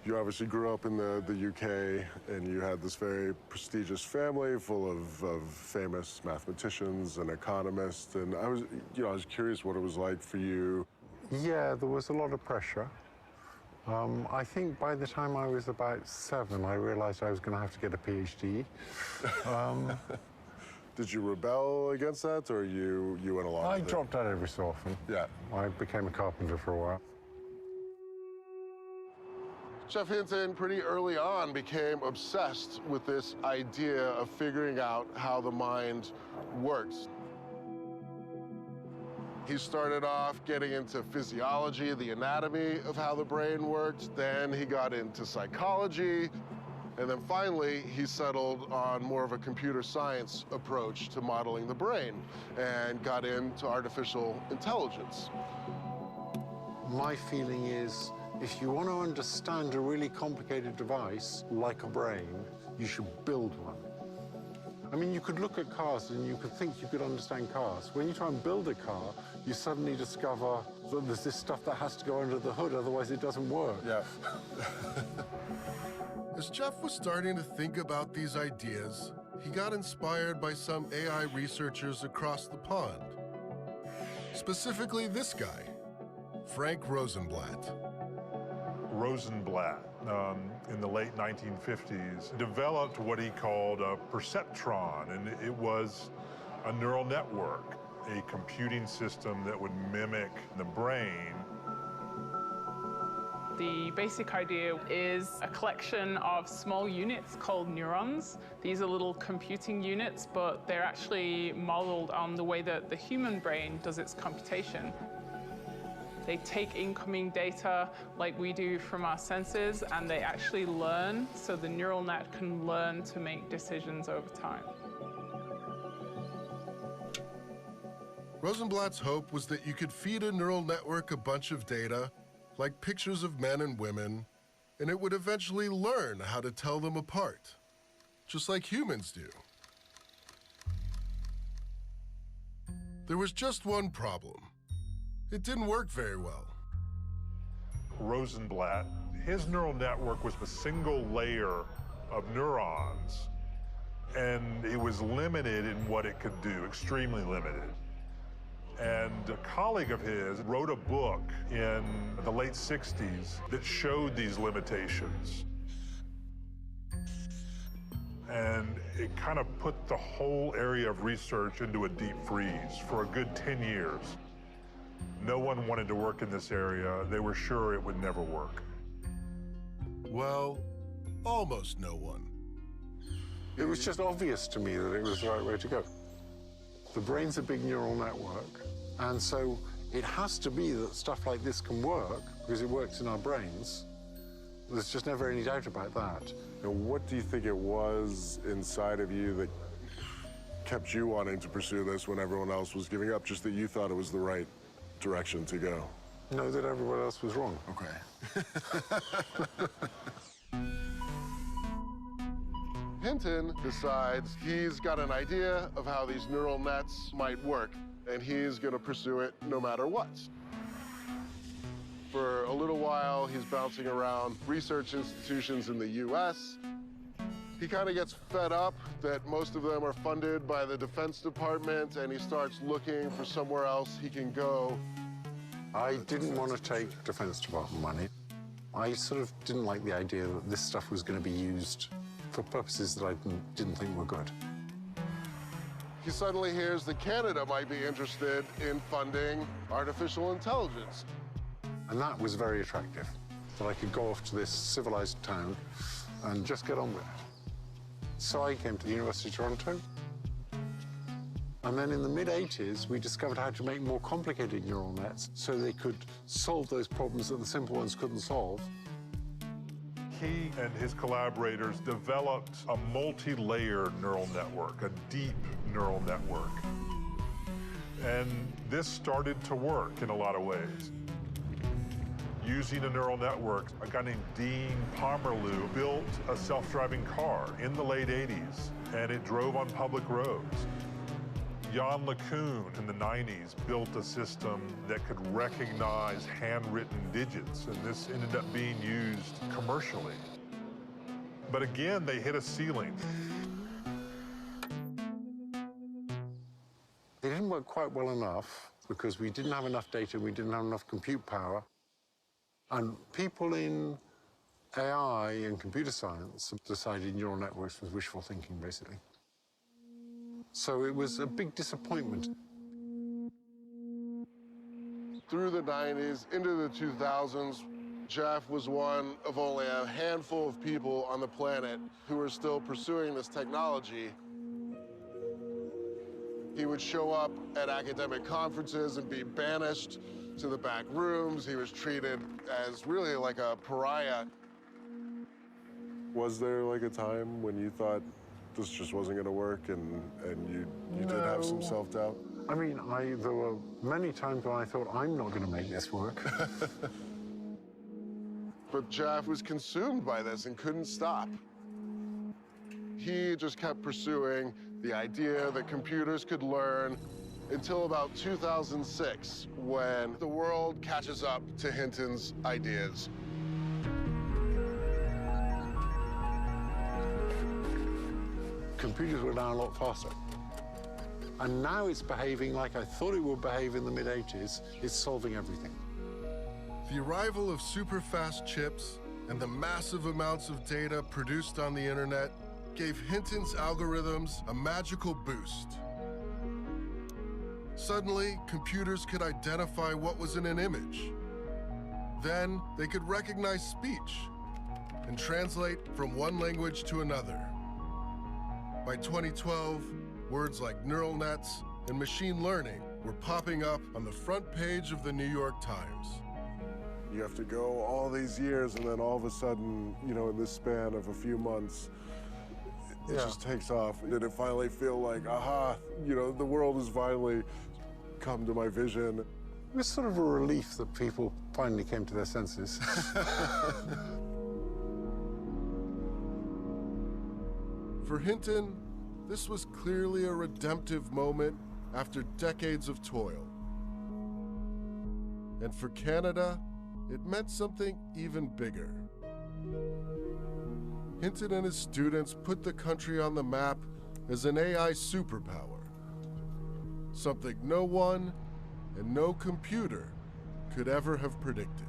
You obviously grew up in the UK, and you had this very prestigious family full of famous mathematicians and economists. And I was curious what it was like for you. Yeah, there was a lot of pressure. I think by the time I was about 7, I realized I was going to have to get a PhD. Did you rebel against that, or you went along with it? I dropped out every so often. Yeah. I became a carpenter for a while. Geoff Hinton, pretty early on, became obsessed with this idea of figuring out how the mind works. He started off getting into physiology, the anatomy of how the brain worked. Then he got into psychology. And then finally, he settled on more of a computer science approach to modeling the brain and got into artificial intelligence. My feeling is, if you want to understand a really complicated device, like a brain, you should build one. I mean, you could look at cars and you could think you could understand cars. When you try and build a car, you suddenly discover that there's this stuff that has to go under the hood, otherwise it doesn't work. Yeah. As Geoff was starting to think about these ideas, he got inspired by some AI researchers across the pond. Specifically this guy, Frank Rosenblatt. Rosenblatt, in the late 1950s, developed what he called a perceptron, and it was a neural network, a computing system that would mimic the brain. The basic idea is a collection of small units called neurons. These are little computing units, but they're actually modeled on the way that the human brain does its computation. They take incoming data like we do from our senses, and they actually learn, so the neural net can learn to make decisions over time. Rosenblatt's hope was that you could feed a neural network a bunch of data, like pictures of men and women, and it would eventually learn how to tell them apart, just like humans do. There was just one problem. It didn't work very well. Rosenblatt, his neural network was a single layer of neurons, and it was limited in what it could do, extremely limited. And a colleague of his wrote a book in the late 60s that showed these limitations. And it kind of put the whole area of research into a deep freeze for a good 10 years. No one wanted to work in this area. They were sure it would never work. Well, almost no one. It was just obvious to me that it was the right way to go. The brain's a big neural network, and so it has to be that stuff like this can work because it works in our brains. There's just never any doubt about that. And what do you think it was inside of you that kept you wanting to pursue this when everyone else was giving up, just that you thought it was the right direction to go? No, that everyone else was wrong. Okay. Hinton decides he's got an idea of how these neural nets might work, and he's going to pursue it no matter what. For a little while, he's bouncing around research institutions in the US. He kind of gets fed up that most of them are funded by the Defense Department, and he starts looking for somewhere else he can go. I didn't want to take Defense Department money. I sort of didn't like the idea that this stuff was going to be used for purposes that I didn't think were good. He suddenly hears that Canada might be interested in funding artificial intelligence. And that was very attractive, that I could go off to this civilized town and just get on with it. So I came to the University of Toronto. And then in the mid-'80s, we discovered how to make more complicated neural nets so they could solve those problems that the simple ones couldn't solve. He and his collaborators developed a multi-layered neural network, a deep neural network. And this started to work in a lot of ways. Using a neural network, a guy named Dean Pomerleau built a self-driving car in the late 80s, and it drove on public roads. Jan LeCun in the 90s built a system that could recognize handwritten digits, and this ended up being used commercially. But again, they hit a ceiling. It didn't work quite well enough because we didn't have enough data, we didn't have enough compute power. And people in AI and computer science decided neural networks was wishful thinking, basically. So it was a big disappointment. Through the 90s, into the 2000s, Geoff was one of only a handful of people on the planet who were still pursuing this technology. He would show up at academic conferences and be banished to the back rooms. He was treated as really like a pariah. Was there like a time when you thought this just wasn't gonna work and you did have some self-doubt? I mean, there were many times when I thought, I'm not going to make this work. But Geoff was consumed by this and couldn't stop. He just kept pursuing the idea that computers could learn until about 2006, when the world catches up to Hinton's ideas. Computers were now a lot faster. And now it's behaving like I thought it would behave in the mid-80s. It's solving everything. The arrival of super-fast chips and the massive amounts of data produced on the internet gave Hinton's algorithms a magical boost. Suddenly, computers could identify what was in an image. Then, they could recognize speech and translate from one language to another. By 2012, words like neural nets and machine learning were popping up on the front page of the New York Times. You have to go all these years, and then all of a sudden, you know, in this span of a few months, it just takes off. Did it finally feel like, aha, you know, the world has finally come to my vision? It was sort of a relief that people finally came to their senses. For Hinton, this was clearly a redemptive moment after decades of toil. And for Canada, it meant something even bigger. Hinton and his students put the country on the map as an AI superpower, something no one and no computer could ever have predicted.